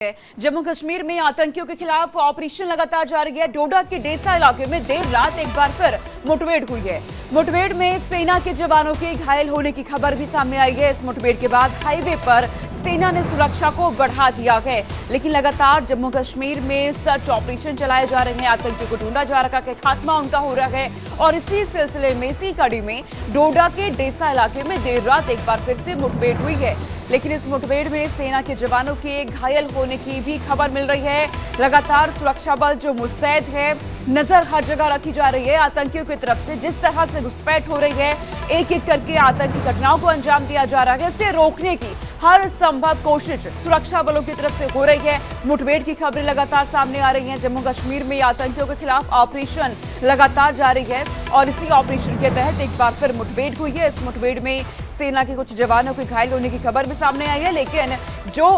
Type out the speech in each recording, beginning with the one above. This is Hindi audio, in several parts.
जम्मू कश्मीर में आतंकियों के खिलाफ ऑपरेशन लगातार जारी है। डोडा के डेसा इलाके में देर रात एक बार फिर मुठभेड़ हुई है। मुठभेड़ में सेना के जवानों के घायल होने की खबर भी सामने आई है। इस मुठभेड़ के बाद हाईवे पर सेना ने सुरक्षा को बढ़ा दिया है, लेकिन लगातार जम्मू कश्मीर में सर्च ऑपरेशन चलाए जा रहे हैं। आतंकियों को ढूंढा जा रहा है, खात्मा उनका हो रहा है और इसी सिलसिले में इसी कड़ी में डोडा के डेसा इलाके में देर रात एक बार फिर से मुठभेड़ हुई है, लेकिन इस मुठभेड़ में सेना के जवानों के घायल होने की भी खबर मिल रही है। लगातार सुरक्षा बल जो मुस्तैद है, नजर हर जगह रखी जा रही है। आतंकियों की तरफ से जिस तरह से घुसपैठ हो रही है, एक एक करके आतंकी घटनाओं को अंजाम दिया जा रहा है, इसे रोकने की हर संभव कोशिश सुरक्षा बलों की तरफ से हो रही है। मुठभेड़ की खबरें लगातार सामने आ रही हैं। जम्मू कश्मीर में आतंकियों के खिलाफ ऑपरेशन लगातार जारी है और इसी ऑपरेशन के तहत एक बार फिर मुठभेड़ हुई है। इस मुठभेड़ में सेना के कुछ जवानों के घायल होने की खबर भी सामने आई है, लेकिन जो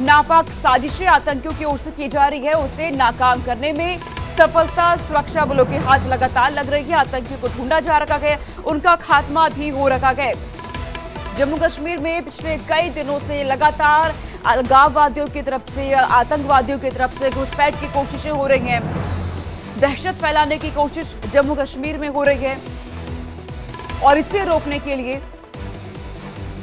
नापाक साजिशें आतंकियों की ओर से की जा रही है उसे नाकाम करने में सफलता सुरक्षा बलों के हाथ लगातार लग रही है। आतंकियों को ढूंढा जा रखा है, उनका खात्मा भी हो रखा है। जम्मू कश्मीर में पिछले कई दिनों से लगातार अलगाववादियों की तरफ से, आतंकवादियों की तरफ से घुसपैठ की कोशिशें हो रही हैं। दहशत फैलाने की कोशिश जम्मू कश्मीर में हो रही है और इसे रोकने के लिए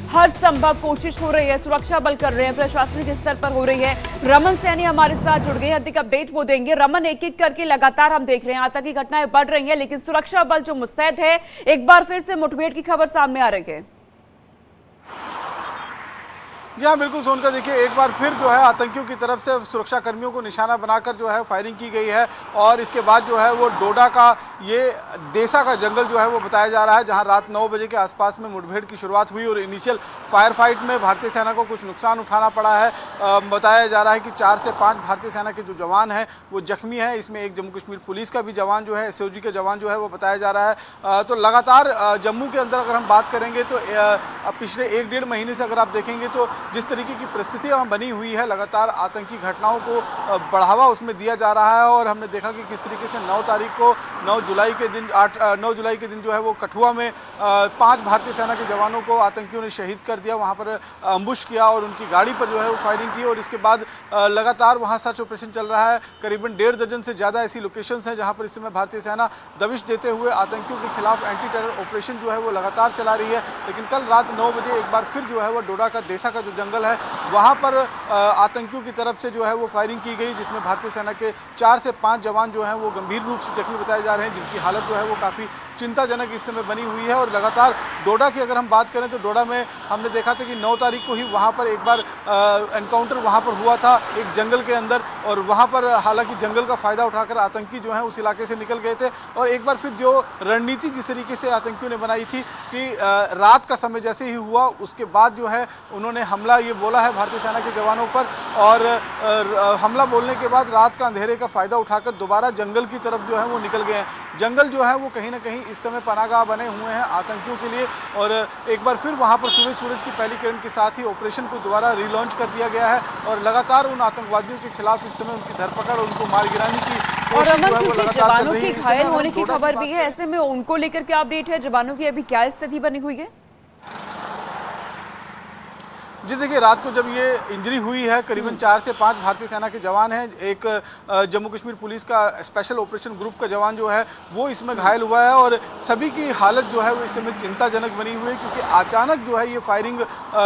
हर संभव कोशिश हो रही है। सुरक्षा बल कर रहे हैं, प्रशासनिक स्तर पर हो रही है। रमन सैनी हमारे साथ जुड़ गए हैं, अधिक अपडेट वो देंगे। रमन, एक एक करके लगातार हम देख रहे हैं आतंकी घटनाएं बढ़ रही हैं, लेकिन सुरक्षा बल जो मुस्तैद है, एक बार फिर से मुठभेड़ की खबर सामने आ रही है। जी हाँ, बिल्कुल सोनका, देखिए एक बार फिर जो है आतंकियों की तरफ से सुरक्षा कर्मियों को निशाना बनाकर जो है फायरिंग की गई है और इसके बाद जो है वो डोडा का ये देसा का जंगल जो है वो बताया जा रहा है, जहां रात 9 बजे के आसपास में मुठभेड़ की शुरुआत हुई और इनिशियल फायर फाइट में भारतीय सेना को कुछ नुकसान उठाना पड़ा है। बताया जा रहा है कि 4 से 5 भारतीय सेना के जो जवान हैं वो जख्मी हैं। इसमें एक जम्मू कश्मीर पुलिस का भी जवान जो है, एसओजी का जवान जो है वो बताया जा रहा है। तो लगातार जम्मू के अंदर अगर हम बात करेंगे तो पिछले 1-1.5 महीने से अगर आप देखेंगे तो जिस तरीके की परिस्थिति वहाँ बनी हुई है, लगातार आतंकी घटनाओं को बढ़ावा उसमें दिया जा रहा है और हमने देखा कि किस तरीके से 9 तारीख को 9 जुलाई के दिन जो है वो कठुआ में 5 भारतीय सेना के जवानों को आतंकियों ने शहीद कर दिया। वहाँ पर अम्बुश किया और उनकी गाड़ी पर जो है वो फायरिंग की और इसके बाद लगातार वहाँ सर्च ऑपरेशन चल रहा है। करीबन 1.5 दर्जन से ज़्यादा ऐसी लोकेशंस हैं जहाँ पर इस समय भारतीय सेना दबिश देते हुए आतंकियों के खिलाफ एंटी टेरर ऑपरेशन जो है वो लगातार चला रही है। लेकिन कल रात 9 बजे एक बार फिर जो है वो डोडा का देसा का जो जंगल है वहां पर आतंकियों की तरफ से जो है वो फायरिंग की गई, जिसमें भारतीय सेना के 4 से 5 जवान जो हैं वो गंभीर रूप से जख्मी बताए जा रहे हैं, जिनकी हालत जो है वो काफ़ी चिंताजनक इस समय बनी हुई है। और लगातार डोडा की अगर हम बात करें तो डोडा में हमने देखा था कि 9 तारीख को ही वहाँ पर एक बार एनकाउंटर वहाँ पर हुआ था एक जंगल के अंदर और वहाँ पर हालांकि जंगल का फ़ायदा उठाकर आतंकी जो है उस इलाके से निकल गए थे। और एक बार फिर जो रणनीति जिस तरीके से आतंकियों ने बनाई थी कि रात का समय जैसे ही हुआ उसके बाद जो है उन्होंने हमला ये बोला है भारतीय सेना के जवानों पर और हमला बोलने के बाद रात का अंधेरे का फायदा उठाकर दोबारा जंगल की तरफ जो है वो निकल गए हैं। जंगल जो है वो कहीं ना कहीं इस समय पनाहगाह बने हुए हैं आतंकियों के लिए और एक बार फिर वहां पर सुबह सूरज की पहली किरण के साथ ही ऑपरेशन को दोबारा रिलॉन्च कर दिया गया है और लगातार उन आतंकवादियों के खिलाफ इस समय उनकी धरपकड़ और उनको मार गिराने की कोशिश जो है वो लगातार चल रही है। घायल होने की खबर भी है, ऐसे में उनको लेकर क्या अपडेट है? जवानों की अभी क्या स्थिति बनी हुई है? जी देखिए, रात को जब ये इंजरी हुई है करीबन 4 से 5 भारतीय सेना के जवान हैं, एक जम्मू कश्मीर पुलिस का स्पेशल ऑपरेशन ग्रुप का जवान जो है वो इसमें घायल हुआ है और सभी की हालत जो है वो इस समय चिंताजनक बनी हुई है, क्योंकि अचानक जो है ये फायरिंग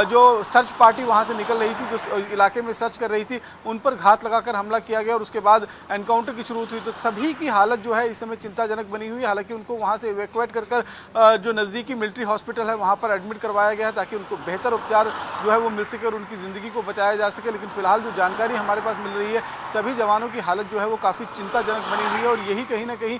जो सर्च पार्टी वहाँ से निकल रही थी, जो इलाके में सर्च कर रही थी, उन पर घात लगाकर हमला किया गया और उसके बाद एनकाउंटर की शुरुआत हुई। तो सभी की हालत जो है इस समय चिंताजनक बनी हुई है। हालांकि उनको वहाँ से इवैक्यूएट कर जो नज़दीकी मिलिट्री हॉस्पिटल है वहाँ पर एडमिट करवाया गया है ताकि उनको बेहतर उपचार जो है वो मिल सके और उनकी ज़िंदगी को बचाया जा सके। लेकिन फिलहाल जो जानकारी हमारे पास मिल रही है सभी जवानों की हालत जो है वो काफ़ी चिंताजनक बनी हुई है और यही कहीं ना कहीं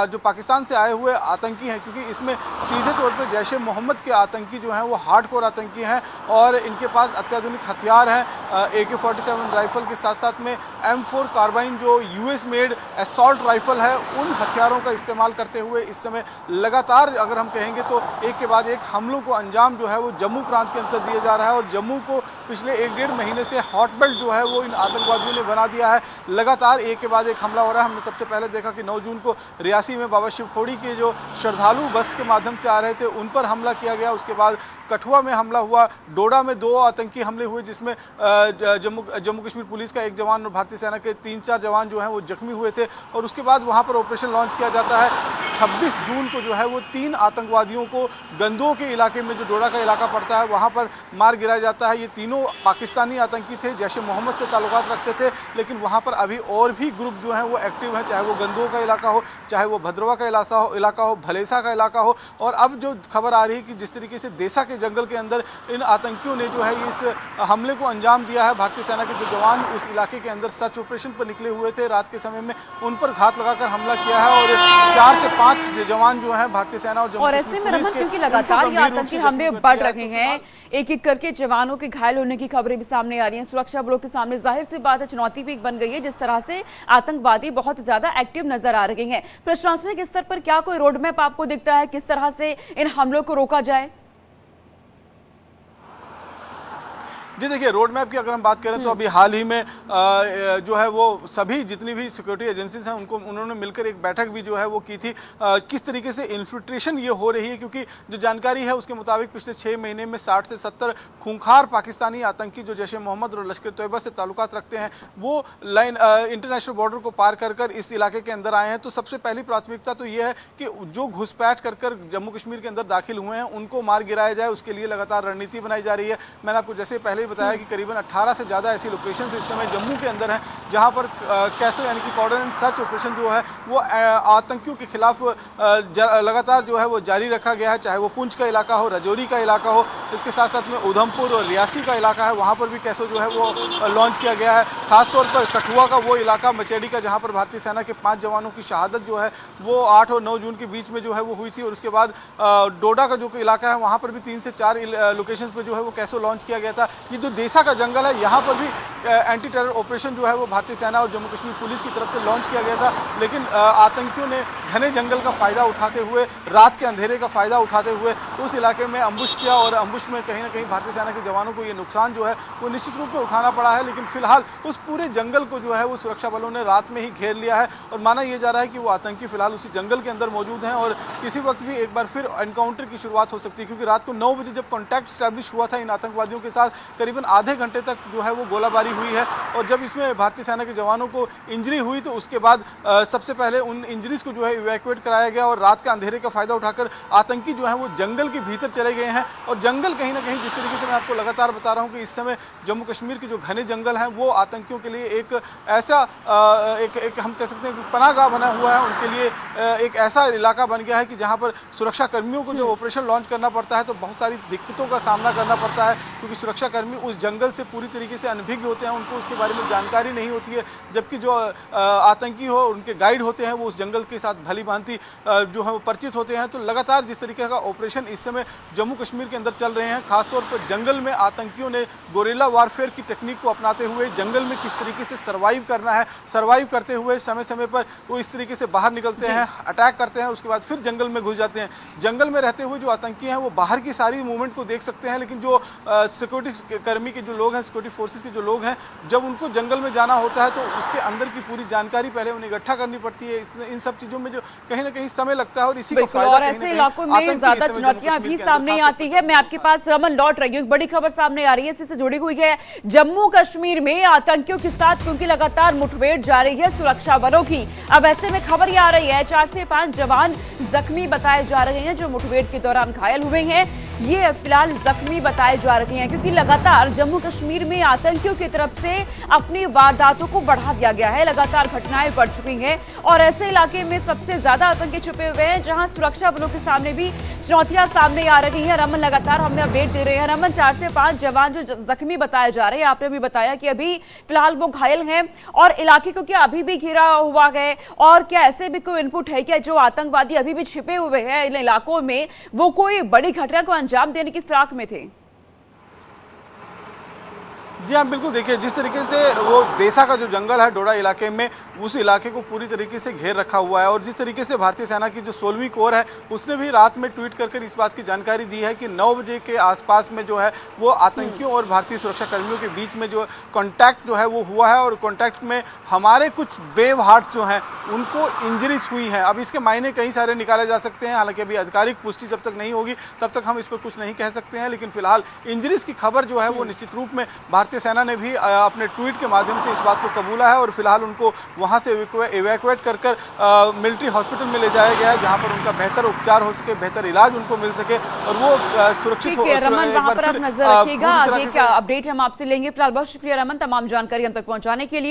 जो पाकिस्तान से आए हुए आतंकी हैं, क्योंकि इसमें सीधे तौर पर जैश ए मोहम्मद के आतंकी जो हैं वो हार्डकोर आतंकी हैं और इनके पास अत्याधुनिक हथियार हैं। AK-47 राइफल के साथ साथ में M4 कार्बाइन जो US मेड असॉल्ट राइफल है, उन हथियारों का इस्तेमाल करते हुए इस समय लगातार अगर हम कहेंगे तो एक के बाद एक हमलों को अंजाम जो है वो जम्मू प्रांत के अंदर दिया जा रहा है और जम्मू को पिछले 1-1.5 महीने से हॉटबेल्ट जो है वो इन आतंकवादियों ने बना दिया है। लगातार एक के बाद एक हमला हो रहा है। हमने सबसे पहले देखा कि 9 जून को रियासी में बाबा शिवखोड़ी के जो श्रद्धालु बस के माध्यम से आ रहे थे उन पर हमला किया गया। उसके बाद कठुआ में हमला हुआ, डोडा में 2 आतंकी हमले हुए जिसमें जम्मू कश्मीर पुलिस का 1 जवान और भारतीय सेना के 3-4 जवान जो हैं वो जख्मी हुए थे। और उसके बाद वहाँ पर ऑपरेशन लॉन्च किया जाता है। 26 जून को जो है वो 3 आतंकवादियों को गंदों के इलाके में, जो डोडा का इलाका पड़ता है, वहाँ पर मार गिराया जाता है। ये तीनों पाकिस्तानी आतंकी थे, जैश ए मोहम्मद से ताल्लुकात रखते थे, लेकिन वहाँ पर अभी और भी ग्रुप जो हैं वो एक्टिव हैं, चाहे वो गंदों का इलाका हो, चाहे वो भद्रवा का इलाका हो, भलेसा का इलाका हो। और अब जो खबर आ रही है कि जिस तरीके से देसा के जंगल के अंदर इन आतंकियों ने जो है इस हमले को अंजाम दिया है, भारतीय सेना के जो जवान उस इलाके के अंदर सर्च ऑपरेशन पर निकले हुए थे रात के समय में, उन पर घात लगाकर हमला किया है और 4 से 5 जवान जो हैं भारतीय सेना और ऐसे में रमन, क्योंकि लगातार ये आतंकी हमले बढ़ रहे हैं, एक-एक करके जवानों के घायल होने की खबरें भी सामने आ रही हैं। सुरक्षा बलों के सामने जाहिर सी बात है चुनौती भी बन गई है, जिस तरह से आतंकवादी बहुत ज्यादा एक्टिव नजर आ रहे हैं। प्रशासनिक स्तर पर क्या कोई रोड मैप आपको दिखता है, किस तरह से इन हमलों को रोका जाए? जी देखिए, रोड मैप की अगर हम बात करें तो अभी हाल ही में जो है वो सभी जितनी भी सिक्योरिटी एजेंसीज हैं उन्होंने मिलकर एक बैठक भी जो है वो की थी। किस तरीके से इन्फिल्ट्रेशन ये हो रही है, क्योंकि जो जानकारी है उसके मुताबिक पिछले 6 महीने में 60 से 70 खूंखार पाकिस्तानी आतंकी जो जैश ए मोहम्मद और लश्कर तैयबा से ताल्लुकात रखते हैं वो लाइन इंटरनेशनल बॉर्डर को पार कर इस इलाके के अंदर आए हैं। तो सबसे पहली प्राथमिकता तो ये है कि जो घुसपैठ कर जम्मू कश्मीर के अंदर दाखिल हुए हैं उनको मार गिराया जाए। उसके लिए लगातार रणनीति बनाई जा रही है। मैंने आपको जैसे पहले बताया कि करीबन 18 से ज़्यादा ऐसी लोकेशंस इस समय जम्मू के अंदर हैं जहां पर कैसो यानी कि कॉर्डन सर्च ऑपरेशन जो है वो आतंकियों के खिलाफ लगातार जो है वो जारी रखा गया है, चाहे वो पुंछ का इलाका हो, राजौरी का इलाका हो, इसके साथ साथ में उधमपुर और रियासी का इलाका है, वहाँ पर भी कैसो जो है वो लॉन्च किया गया है। खासतौर पर कठुआ का वो इलाका मचेड़ी का जहाँ पर भारतीय सेना के 5 जवानों की शहादत जो है वो 8 और 9 जून के बीच में जो है वो हुई थी। और उसके बाद डोडा का जो इलाका है वहाँ पर भी 3 से 4 लोकेशंस पे जो है वो कैसो लॉन्च किया गया था। ये जो देसा का जंगल है यहाँ पर भी एंटी टेरर ऑपरेशन जो है वो भारतीय सेना और जम्मू कश्मीर पुलिस की तरफ से लॉन्च किया गया था, लेकिन आतंकियों ने घने जंगल का फ़ायदा उठाते हुए, रात के अंधेरे का फ़ायदा उठाते हुए उस इलाके में अम्बुश किया और अम्बुश में कहीं ना कहीं भारतीय सेना के जवानों को ये नुकसान जो है वो निश्चित रूप में उठाना पड़ा है। लेकिन फिलहाल उस पूरे जंगल को जो है वो सुरक्षा बलों ने रात में ही घेर लिया है और माना यह जा रहा है कि वो आतंकी फिलहाल उसी जंगल के अंदर मौजूद हैं और किसी वक्त भी एक बार फिर एनकाउंटर की शुरुआत हो सकती है, क्योंकि रात को 9 बजे जब कॉन्टैक्ट स्टैब्लिश हुआ था इन आतंकवादियों के साथ, करीबन आधे घंटे तक जो है वो गोलाबारी हुई है। और जब इसमें भारतीय सेना के जवानों को इंजरी हुई तो उसके बाद सबसे पहले उन इंजरीज को जो है इवैक्यूएट कराया गया और रात के अंधेरे का फायदा उठाकर आतंकी जो है वो जंगल के भीतर चले गए हैं। और जंगल कहीं ना कहीं जिस तरीके से मैं आपको लगातार बता रहा हूँ कि इस समय जम्मू कश्मीर के जो घने जंगल हैं वो आतंकियों के लिए एक ऐसा एक हम कह सकते हैं कि पनाहगाह बना हुआ है, उनके लिए एक ऐसा इलाका बन गया है कि जहाँ पर सुरक्षा कर्मियों को जब ऑपरेशन लॉन्च करना पड़ता है तो बहुत सारी दिक्कतों का सामना करना पड़ता है, क्योंकि सुरक्षा कर्मी उस जंगल से पूरी तरीके से अनभिज्ञ होते हैं, उनको उसके बारे में जानकारी नहीं होती है, जबकि जो आतंकी हो उनके गाइड होते हैं वो उस जंगल के साथ भली भांति जो है वो परिचित होते हैं। तो लगातार जिस तरीके का ऑपरेशन इस समय जम्मू कश्मीर के अंदर चल रहे हैं, खासतौर पर जंगल में आतंकियों ने गोरिल्ला वारफेयर की टेक्निक को अपनाते हुए जंगल में किस तरीके से सर्वाइव करना है, सर्वाइव करते हुए समय समय पर वो इस तरीके से बाहर निकलते हैं, अटैक करते हैं, उसके बाद फिर जंगल में घुस जाते हैं। जंगल में रहते हुए जो आतंकी हैं वो बाहर की सारी मूवमेंट को देख सकते हैं, लेकिन जो सिक्योरिटी कर्मी के जो लोग हैं, सिक्योरिटी फोर्सेस के जो लोग हैं, जब उनको जंगल में जाना होता है तो उसके अंदर की पूरी जानकारी पहले उन्हें इकट्ठा करनी पड़ती है। इन सब चीजों में जो कहीं ना कहीं समय लगता है और इसी का फायदा और ऐसे इलाकों में ज्यादा चुनौतियां भी सामने आती है। मैं आपके पास रमन लौट रही हूँ, एक बड़ी खबर सामने आ रही है, इससे जुड़ी हुई है जम्मू कश्मीर में आतंकियों के साथ, क्योंकि लगातार मुठभेड़ जारी है सुरक्षा बलों की। अब ऐसे में खबर ये आ रही है 4 से 5 जवान जख्मी बताए जा रहे हैं जो मुठभेड़ के दौरान घायल हुए हैं। ये फिलहाल जख्मी बताए जा रहे हैं क्योंकि लगातार जम्मू कश्मीर में आतंकियों की तरफ से अपनी वारदातों को बढ़ा दिया गया है, लगातार घटनाएं बढ़ चुकी हैं और ऐसे इलाके में सबसे ज्यादा आतंकी छुपे हुए हैं जहां सुरक्षा बलों के सामने भी चुनौतियां सामने आ रही हैं। रमन लगातार हमें अपडेट दे रहे हैं। रमन, 4 से 5 जवान जो जख्मी बताए जा रहे हैं, आपने भी बताया कि अभी फिलहाल वो घायल हैं और इलाके को क्या अभी भी घिरा हुआ है और क्या ऐसे भी कोई इनपुट है क्या जो आतंकवादी अभी भी छिपे हुए हैं इन इलाकों में वो कोई बड़ी घटना को अंजाम देने की फिराक में थे? जी हाँ, बिल्कुल देखिए, जिस तरीके से वो देसा का जो जंगल है डोडा इलाके में, उस इलाके को पूरी तरीके से घेर रखा हुआ है। और जिस तरीके से भारतीय सेना की जो 16वीं कोर है, उसने भी रात में ट्वीट कर इस बात की जानकारी दी है कि 9 बजे के आसपास में जो है वो आतंकियों और भारतीय सुरक्षा कर्मियों के बीच में जो कॉन्टैक्ट जो है वो हुआ है। और कॉन्टैक्ट में हमारे कुछ ब्रेव हार्ट्स जो हैं उनको इंजरीज हुई हैं। अब इसके मायने कई सारे निकाले जा सकते हैं, हालांकि अभी आधिकारिक पुष्टि जब तक नहीं होगी तब तक हम इस पर कुछ नहीं कह सकते हैं। लेकिन फिलहाल इंजरीज की खबर जो है वो निश्चित रूप में भारतीय सेना ने भी अपने ट्वीट के माध्यम से इस बात को कबूला है। और फिलहाल उनको वहां से इवैक्यूएट कर मिलिट्री हॉस्पिटल में ले जाया गया है, जहां पर उनका बेहतर उपचार हो सके, बेहतर इलाज उनको मिल सके और वो सुरक्षित हो। रमन, वहां पर आप नजर रखिएगा, आगे क्या अपडेट हम आपसे लेंगे। फिलहाल बहुत शुक्रिया रमन, तमाम जानकारी हम तक पहुंचाने के लिए।